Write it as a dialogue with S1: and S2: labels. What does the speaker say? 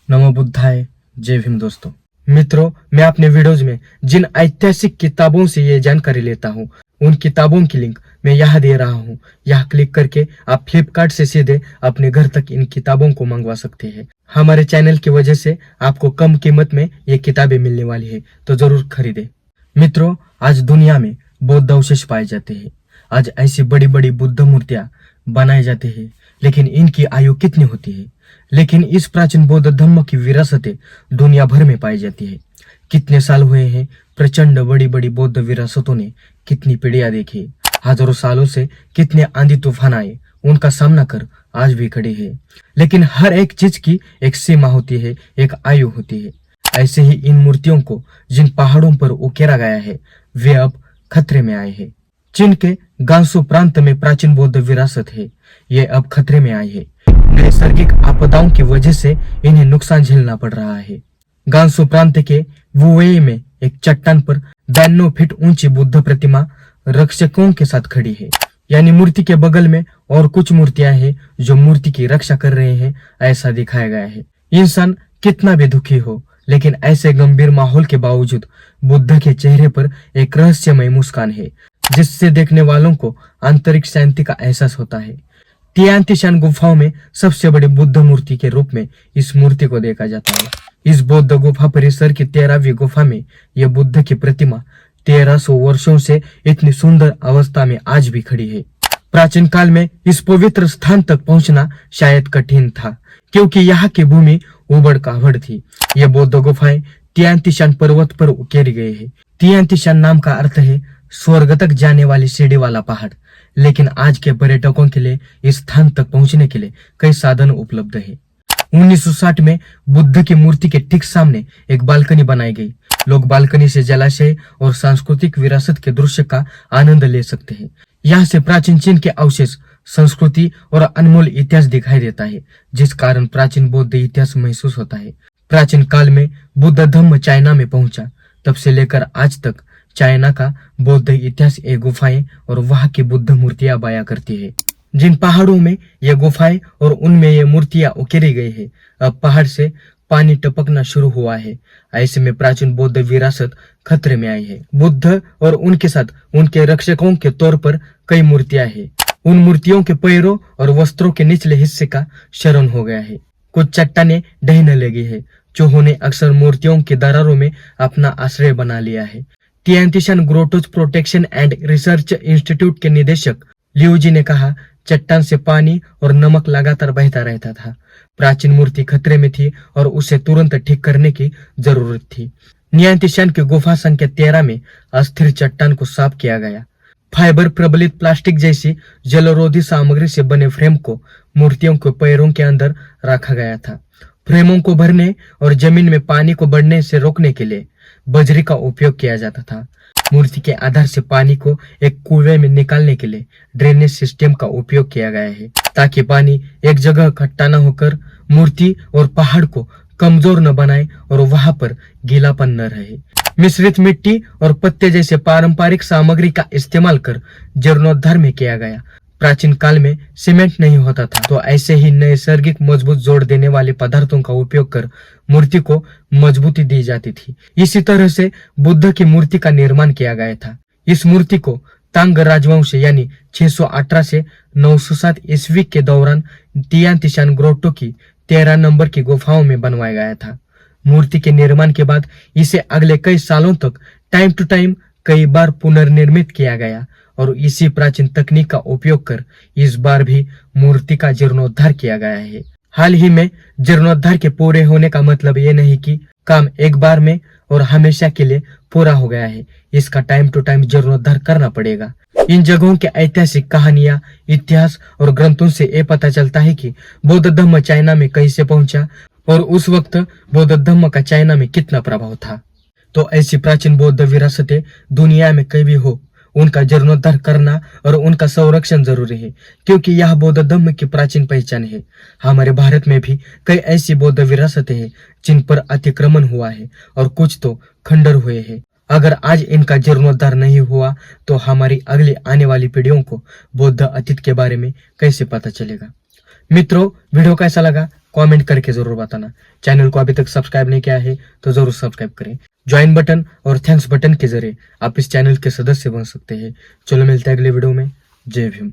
S1: नमो बुद्धाय। जय भीम दोस्तों। मित्रों, मैं अपने वीडियोज में जिन ऐतिहासिक किताबों से ये जानकारी लेता हूँ उन किताबों की लिंक मैं यहाँ दे रहा हूँ। यहाँ क्लिक करके आप फ्लिपकार्ट से सीधे अपने घर तक इन किताबों को मंगवा सकते हैं। हमारे चैनल की वजह से आपको कम कीमत में ये किताबें मिलने वाली है, तो जरूर खरीदें। मित्रों, आज दुनिया में बौद्ध अवशेष पाए जाते हैं। आज ऐसी बड़ी बड़ी बुद्ध मूर्तियां बनाए जाते हैं, लेकिन इनकी आयु कितनी होती है? लेकिन इस प्राचीन बौद्ध धर्म की विरासतें दुनिया भर में पाई जाती है। कितने साल हुए हैं प्रचंड बड़ी बड़ी बौद्ध विरासतों ने कितनी पीढ़ियां देखी। हजारों सालों से कितने आंधी तूफान आए, उनका सामना कर आज भी खड़ी है। लेकिन हर एक चीज की एक सीमा होती है, एक आयु होती है। ऐसे ही इन मूर्तियों को जिन पहाड़ों पर उकेरा गया है वे अब खतरे में आए हैं। चीन के गांसू प्रांत में प्राचीन बौद्ध विरासत है, ये अब खतरे में आई है। नैसर्गिक आपदाओं की वजह से इन्हें नुकसान झेलना पड़ रहा है। गांसू प्रांत के वुवेई में एक चट्टान पर 92 फीट ऊंची बुद्ध प्रतिमा रक्षकों के साथ खड़ी है। यानी मूर्ति के बगल में और कुछ मूर्तियां हैं जो मूर्ति की रक्षा कर रहे हैं, ऐसा दिखाया गया है। इंसान कितना भी दुखी हो, लेकिन ऐसे गंभीर माहौल के बावजूद बुद्ध के चेहरे पर एक रहस्यमय मुस्कान है, जिससे देखने वालों को आंतरिक शांति का एहसास होता है। तियानतिशान गुफाओं में सबसे बड़ी बुद्ध मूर्ति के रूप में इस मूर्ति को देखा जाता है। इस बौद्ध गुफा परिसर की 13वीं गुफा में यह बुद्ध की प्रतिमा 1300 वर्षों से इतनी सुंदर अवस्था में आज भी खड़ी है। प्राचीन काल में इस पवित्र स्थान तक पहुंचना शायद कठिन था, क्योंकि यहाँ की भूमि उबड़ खाबड़ थी। ये बौद्ध गुफाएं तियानतिशान पर्वत पर उकेरी गई है। तियानतिशान नाम का अर्थ है स्वर्ग तक जाने वाली सीढ़ी वाला पहाड़। लेकिन आज के पर्यटकों के लिए इस स्थान तक पहुंचने के लिए कई साधन उपलब्ध है। 1960 में बुद्ध की मूर्ति के ठीक सामने एक बालकनी बनाई गई। लोग बालकनी से जलाशय और सांस्कृतिक विरासत के दृश्य का आनंद ले सकते हैं। यहाँ से प्राचीन चीन के अवशेष, संस्कृति और अनमोल इतिहास दिखाई देता है, जिस कारण प्राचीन बौद्ध इतिहास महसूस होता है। प्राचीन काल में बुद्ध धम्म चाइना में पहुंचा, तब से लेकर आज तक चाइना का बौद्ध इतिहास ये गुफाएं और वहां की बुद्ध मूर्तियां बयां करती है। जिन पहाड़ों में ये गुफाएं और उनमें ये मूर्तियां उकेरी गई है, अब पहाड़ से पानी टपकना शुरू हुआ है। ऐसे में प्राचीन बौद्ध विरासत खतरे में आई है। बुद्ध और उनके साथ उनके रक्षकों के तौर पर कई मूर्तियां हैं। उन मूर्तियों के पैरों और वस्त्रों के निचले हिस्से का क्षरण हो गया है। कुछ चट्टानें ढहने लगी है, चूहों ने अक्सर मूर्तियों के दरारों में अपना आश्रय बना लिया है। तियानतिशान ग्रोटोज प्रोटेक्शन एंड रिसर्च इंस्टीट्यूट के निदेशक लियूजी ने कहा, चट्टान से पानी और नमक लगातार बहता रहता था। प्राचीन मूर्ति खतरे में थी और उसे तुरंत ठीक करने की जरूरत थी। तियानतिशान की गुफा संख्या 13 में अस्थिर चट्टान को साफ किया गया। फाइबर प्रबलित प्लास्टिक जैसी जलरोधी सामग्री से बने फ्रेम को मूर्तियों के पैरों के अंदर रखा गया था। फ्रेमों को भरने और जमीन में पानी को बढ़ने से रोकने के लिए बजरी का उपयोग किया जाता था। मूर्ति के आधार से पानी को एक कुएं में निकालने के लिए ड्रेनेज सिस्टम का उपयोग किया गया है, ताकि पानी एक जगह इकट्ठा न होकर मूर्ति और पहाड़ को कमजोर न बनाए और वहां पर गीलापन न रहे। मिश्रित मिट्टी और पत्ते जैसे पारंपरिक सामग्री का इस्तेमाल कर जीर्णोद्धार में किया गया। प्राचीन काल में सीमेंट नहीं होता था, तो ऐसे ही नैसर्गिक मजबूत जोड़ देने वाले पदार्थों का उपयोग कर मूर्ति को मजबूती दी जाती थी। इसी तरह से बुद्ध की मूर्ति का निर्माण किया गया था। इस मूर्ति को तांग राजवंश यानी 618 से 907 ईस्वी के दौरान तियानतिशान ग्रोटो की 13 नंबर की गुफाओं में बनवाया गया था। मूर्ति के निर्माण के बाद इसे अगले कई सालों तक टाइम टू टाइम कई बार पुनर्निर्मित किया गया और इसी प्राचीन तकनीक का उपयोग कर इस बार भी मूर्ति का जीर्णोद्धार किया गया है। हाल ही में जीर्णोद्धार के पूरे होने का मतलब ये नहीं कि काम एक बार में और हमेशा के लिए पूरा हो गया है। इसका टाइम टू टाइम जीर्णोद्धार करना पड़ेगा। इन जगहों के ऐतिहासिक कहानियां, इतिहास और ग्रंथों से ये पता चलता है कि बौद्ध धर्म चाइना में कैसे पहुंचा और उस वक्त बौद्ध धर्म का चाइना में कितना प्रभाव था। तो ऐसी प्राचीन बौद्ध विरासतें दुनिया में कहीं भी हो, उनका जीर्णोद्धार करना और उनका संरक्षण जरूरी है, क्योंकि यह बौद्ध धर्म की प्राचीन पहचान है। हमारे भारत में भी कई ऐसी बौद्ध विरासतें हैं जिन पर अतिक्रमण हुआ है और कुछ तो खंडर हुए हैं। अगर आज इनका जीर्णोद्धार नहीं हुआ तो हमारी अगली आने वाली पीढ़ियों को बौद्ध अतीत के बारे में कैसे पता चलेगा। मित्रों, वीडियो कैसा लगा कमेंट करके जरूर बताना। चैनल को अभी तक सब्सक्राइब नहीं किया है तो जरूर सब्सक्राइब करें। ज्वाइन बटन और थैंक्स बटन के जरिए आप इस चैनल के सदस्य बन सकते हैं। चलो मिलते हैं अगले वीडियो में। जय भीम।